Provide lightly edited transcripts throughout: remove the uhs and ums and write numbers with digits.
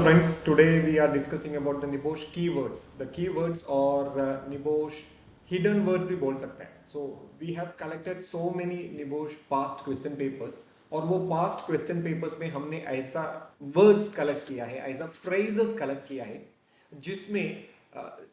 Friends, today we are discussing about the NEBOSH keywords. The keywords or NEBOSH hidden words भी बोल सकते हैं. So we have collected so many NEBOSH past question papers और वो past question papers में हमने ऐसा words collect किया है, ऐसा phrases collect किया है जिसमें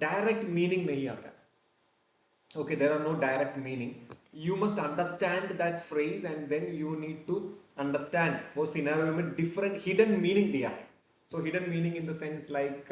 direct meaning नहीं आता. Okay, there are no direct meaning. You must understand that phrase and then you need to understand वो scenario में different hidden meaning दिया है. So hidden meaning in the sense like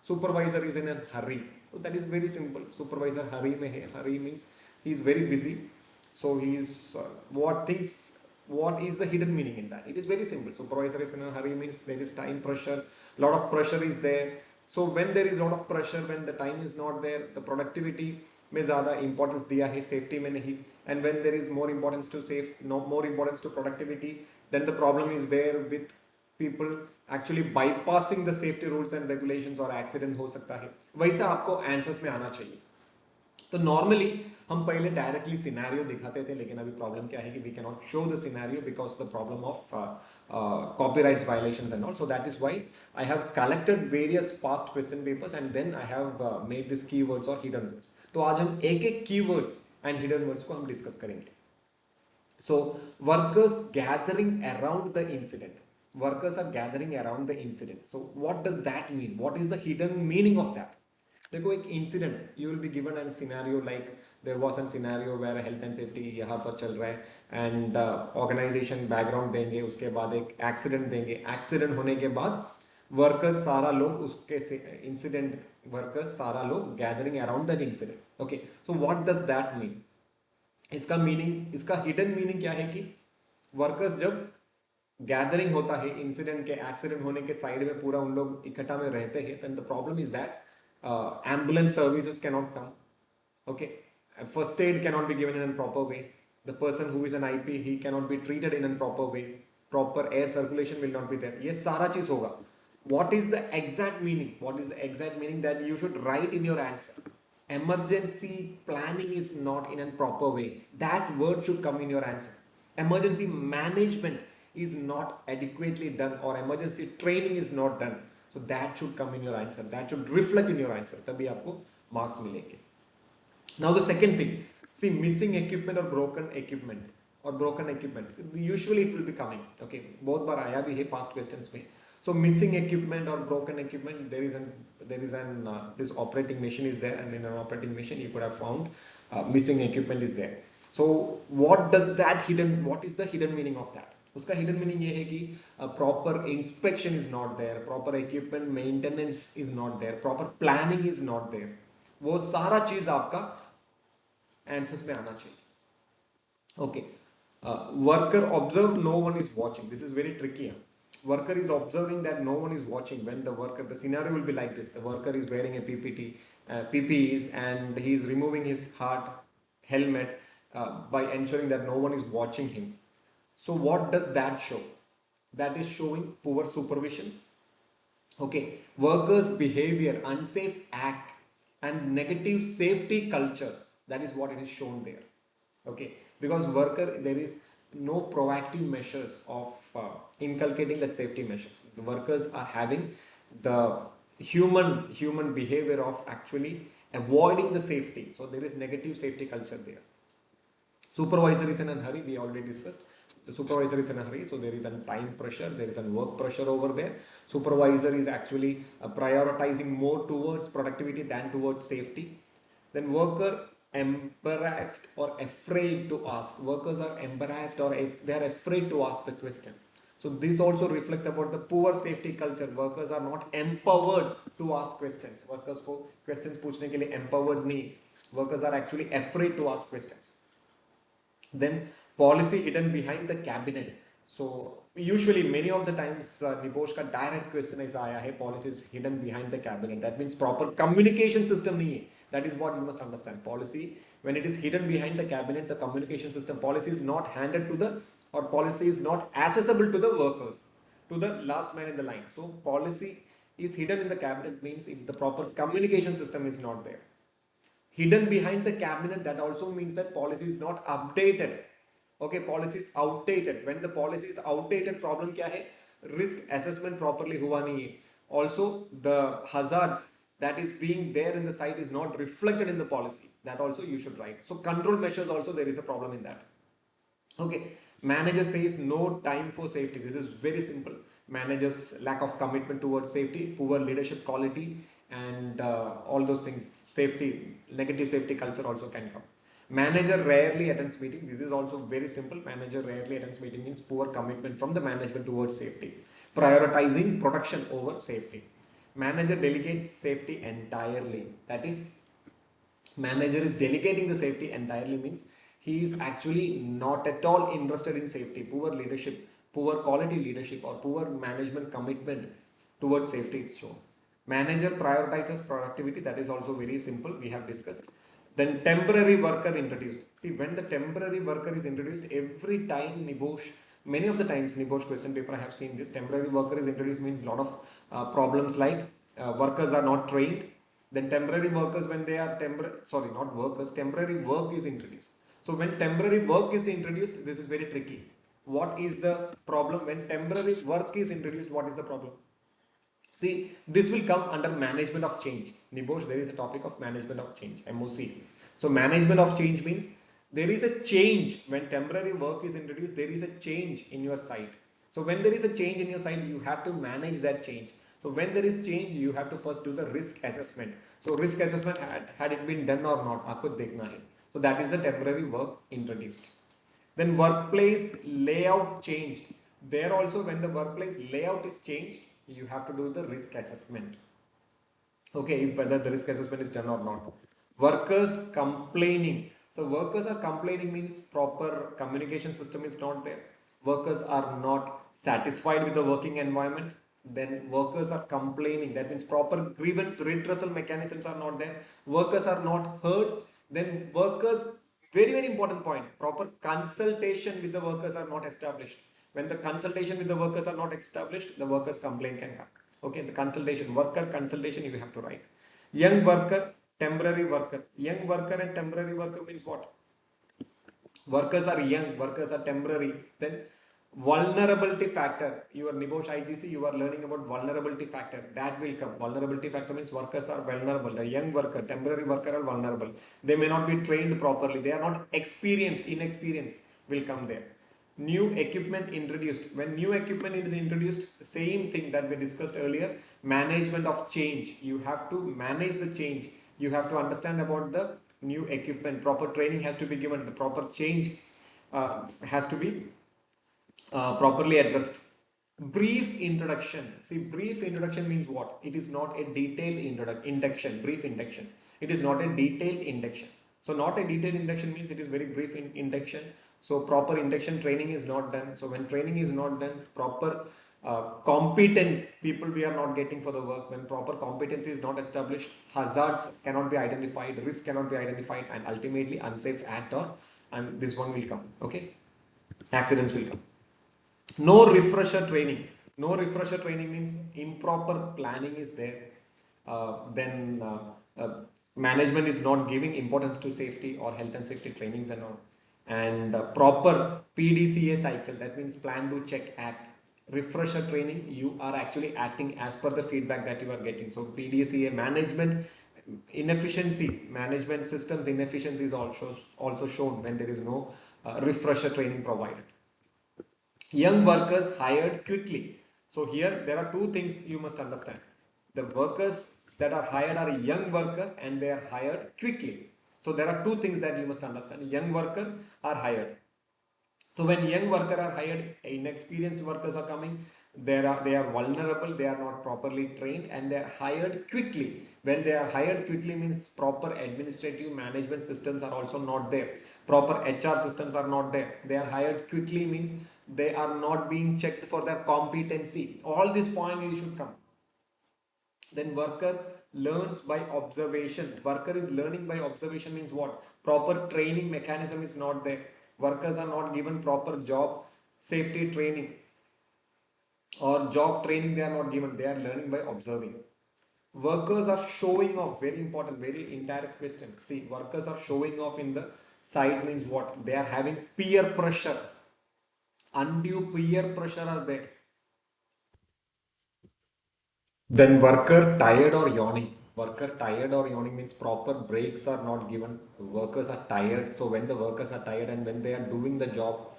supervisor is in a hurry. So that is very simple. Supervisor hurry में है. Hurry means he is very busy. So he is what is the hidden meaning in that? It is very simple. Supervisor is in a hurry means there is time pressure. Lot of pressure is there. So when there is lot of pressure, when the time is not there, the productivity में ज़्यादा importance दिया है, safety में नहीं. And when there is more importance to more importance to productivity, then the problem is there with people actually bypassing the safety rules and regulations और accident हो सकता है. वैसा आपको answers में आना चाहिए. तो नॉर्मली हम पहले डायरेक्टली सिनेरियो दिखाते थे, लेकिन अभी प्रॉब्लम क्या है कि we can not show the scenario because the problem of copyrights violations and all. So that is why I have collected various past question papers and then I have made this keywords और hidden words. तो आज हम एक एक keywords and hidden words को हम discuss करेंगे. So workers gathering around the incident. Workers are gathering around the incident. So what does that mean? What is the hidden meaning of that? देखो एक incident, you will be given an scenario like there was an scenario where health and safety यहाँ पर चल रहा है and organisation background देंगे, उसके बाद एक एक्सीडेंट देंगे. एक्सीडेंट होने के बाद वर्कर्स सारा लोग उसके इंसिडेंट वर्कर्स सारा लोग gathering around that incident. Okay, so what does that mean? इसका मीनिंग, इसका हिडन मीनिंग क्या है कि वर्कर्स जब गैदरिंग होता है इंसिडेंट के, एक्सीडेंट होने के साइड में पूरा उन लोग इकट्ठा में रहते हैं, then the problem is that ambulance services cannot come. Okay, first aid cannot be given in a proper way. The person who is an IP, he cannot be treated in a proper way. Proper air circulation will not be there. ये सारा चीज होगा. What is the exact meaning? What is the exact meaning that you should write in your answer? Emergency planning is not in a proper way. That word should come in your answer. Emergency management is not adequately done, or emergency training is not done. So that should come in your answer. That should reflect in your answer. तभी आपको marks मिलेंगे. Now the second thing, see missing equipment or broken equipment. So usually it will be coming. Okay, बहुत बार आया भी है past questions में. So missing equipment or broken equipment, there is an this operating machine is there, and in an operating machine you could have found missing equipment is there. So what is the hidden meaning of that? उसका hidden meaning ये है कि proper inspection is not there, proper equipment maintenance is not there, proper planning is not there. वो सारा चीज आपका answers में आना चाहिए. Okay, worker observe no one is watching. This is very tricky. Worker is observing that no one is watching. When the scenario will be like this: the worker is wearing a PPEs and he is removing his hard helmet by ensuring that no one is watching him. So what does that show? That is showing poor supervision. Okay, workers' behavior, unsafe act, and negative safety culture. That is what it is shown there. Okay, because there is no proactive measures of inculcating that safety measures. The workers are having the human behavior of actually avoiding the safety. So there is negative safety culture there. Supervisor is in a hurry. We already discussed. The supervisor is in a hurry, so there is a time pressure, there is a work pressure over there. Supervisor is actually prioritizing more towards productivity than towards safety. Then worker embarrassed or afraid to ask. Workers are embarrassed or they are afraid to ask the question. So this also reflects about the poor safety culture. Workers are not empowered to ask questions. Workers को questions पूछने के लिए empowered नहीं. Workers are actually afraid to ask questions. Then policy hidden behind the cabinet. So usually many of the times NEBOSH का direct question ऐसा आया है, policy is hidden behind the cabinet. That means proper communication system नहीं है. That is what you must understand. Policy, when it is hidden behind the cabinet, the communication system, policy is not handed to policy is not accessible to the workers, to the last man in the line. So policy is hidden in the cabinet means if the proper communication system is not there. Hidden behind the cabinet, that also means that policy is not updated. Okay, policy is outdated. When the policy is outdated, problem क्या है? Risk assessment properly हुआ नहीं है. Also, the hazards that is being there in the site is not reflected in the policy. That also you should write. So control measures also there is a problem in that. Okay, manager says no time for safety. This is very simple. Managers lack of commitment towards safety, poor leadership quality, and all those things. Safety, negative safety culture also can come. Manager rarely attends meeting. This is also very simple. Manager rarely attends meeting means poor commitment from the management towards safety. Prioritizing production over safety. Manager delegates safety entirely. That is, manager is delegating the safety entirely means he is actually not at all interested in safety. Poor leadership, poor quality leadership, or poor management commitment towards safety is shown. Manager prioritizes productivity. That is also very simple, we have discussed. Then temporary worker introduced. See, when the temporary worker is introduced, every time NEBOSH, many of the times NEBOSH question paper I have seen this, temporary worker is introduced means a lot of problems like workers are not trained. Then temporary workers, when they are not workers, temporary work is introduced. So when temporary work is introduced, this is very tricky. What is the problem when temporary work is introduced? What is the problem? See, this will come under management of change. NEBOSH, there is a topic of management of change, MOC. So management of change means there is a change when temporary work is introduced. There is a change in your site. So when there is a change in your site, you have to manage that change. So when there is change, you have to first do the risk assessment. So risk assessment, had it been done or not, आपको देखना है. So that is the temporary work introduced. Then workplace layout changed. There also, when the workplace layout is changed, you have to do the risk assessment. Okay, if whether the risk assessment is done or not. Workers complaining. So workers are complaining means proper communication system is not there. Workers are not satisfied with the working environment. Then workers are complaining. That means proper grievance redressal mechanisms are not there. Workers are not heard. Then workers, very important point, proper consultation with the workers are not established. When the consultation with the workers are not established, the workers complaint can come. Okay, the consultation, worker consultation you have to write. Young worker, temporary worker. Young worker and temporary worker means what? Workers are young, workers are temporary. Then vulnerability factor. Your NEBOSH IGC, you are learning about vulnerability factor. That will come. Vulnerability factor means workers are vulnerable. The young worker, temporary worker are vulnerable. They may not be trained properly. They are not experienced. Inexperience will come there. New equipment introduced. When new equipment is introduced, same thing that we discussed earlier, management of change. You have to manage the change. You have to understand about the new equipment. Proper training has to be given. The proper change has to be properly addressed. Brief introduction. See, brief introduction means what? It is not a detailed induction, brief induction. It is not a detailed induction. So not a detailed induction means it is very brief induction. So proper induction training is not done. So when training is not done, proper competent people we are not getting for the work. When proper competency is not established, hazards cannot be identified, risk cannot be identified, and ultimately unsafe act or and this one will come. Okay, accidents will come. No refresher training. No refresher training means improper planning is there. Management is not giving importance to safety or health and safety trainings and all. And proper PDCA cycle, that means plan, do, check, act. Refresher training, you are actually acting as per the feedback that you are getting. So PDCA management inefficiency, management systems inefficiency is also shown when there is no refresher training provided. Young workers hired quickly. So here there are two things you must understand. The workers that are hired are a young worker and they are hired quickly. So there are two things that you must understand. Young worker are hired. So when young workers are hired, inexperienced workers are coming. They are vulnerable. They are not properly trained, and they are hired quickly. When they are hired quickly means proper administrative management systems are also not there. Proper HR systems are not there. They are hired quickly means they are not being checked for their competency. All these points you should come. Then worker learns by observation. Worker is learning by observation means what? Proper training mechanism is not there. Workers are not given proper job safety training or job training, they are not given. They are learning by observing. Workers are showing off. Very important, very indirect question. See, workers are showing off in the site means what? They are having peer pressure. Undue peer pressure are there. Then worker tired or yawning. Worker tired or yawning means proper breaks are not given. Workers are tired. So when the workers are tired and when they are doing the job,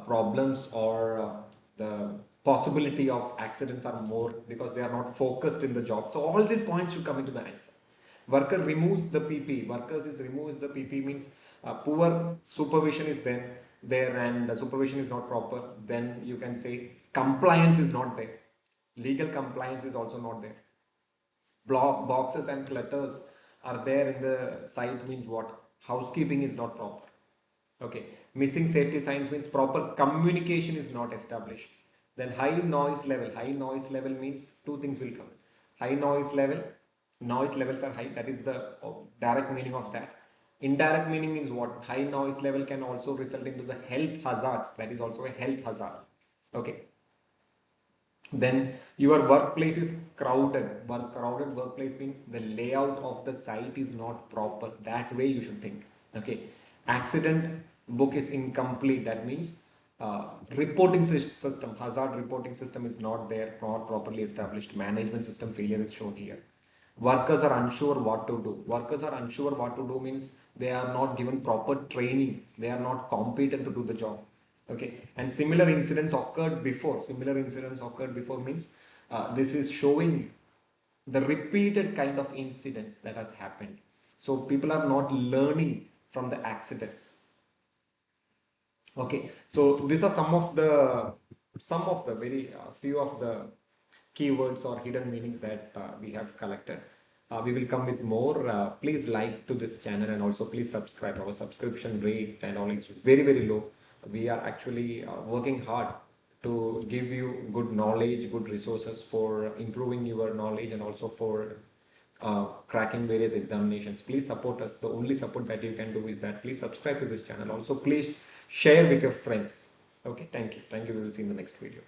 problems or the possibility of accidents are more because they are not focused in the job. So all these points should come into the answer. Worker removes the PP. Workers is removes the PP means poor supervision is there and the supervision is not proper. Then you can say compliance is not there. Legal compliance is also not there. Block boxes and clutters are there in the site means what? Housekeeping is not proper. Okay. Missing safety signs means proper communication is not established. Then high noise level. High noise level means two things will come. High noise levels are high. That is the direct meaning of that. Indirect meaning means what? High noise level can also result into the health hazards. That is also a health hazard. Okay. Then your workplace is crowded. Crowded workplace means the layout of the site is not proper. That way you should think. Okay. Accident book is incomplete. That means reporting system, hazard reporting system is not there, not properly established. Management system failure is shown here. Workers are unsure what to do. Workers are unsure what to do means they are not given proper training. They are not competent to do the job. Okay. And similar incidents occurred before. Similar incidents occurred before means this is showing the repeated kind of incidents that has happened. So people are not learning from the accidents. Okay, so these are some of the very few of the keywords or hidden meanings that we have collected. We will come with more. Please like to this channel and also please subscribe. Our subscription rate and all is very very low. We are actually working hard to give you good knowledge, good resources for improving your knowledge and also for cracking various examinations. Please support us. The only support that you can do is that please subscribe to this channel. Also, please share with your friends. Okay, thank you. Thank you. We will see in the next video.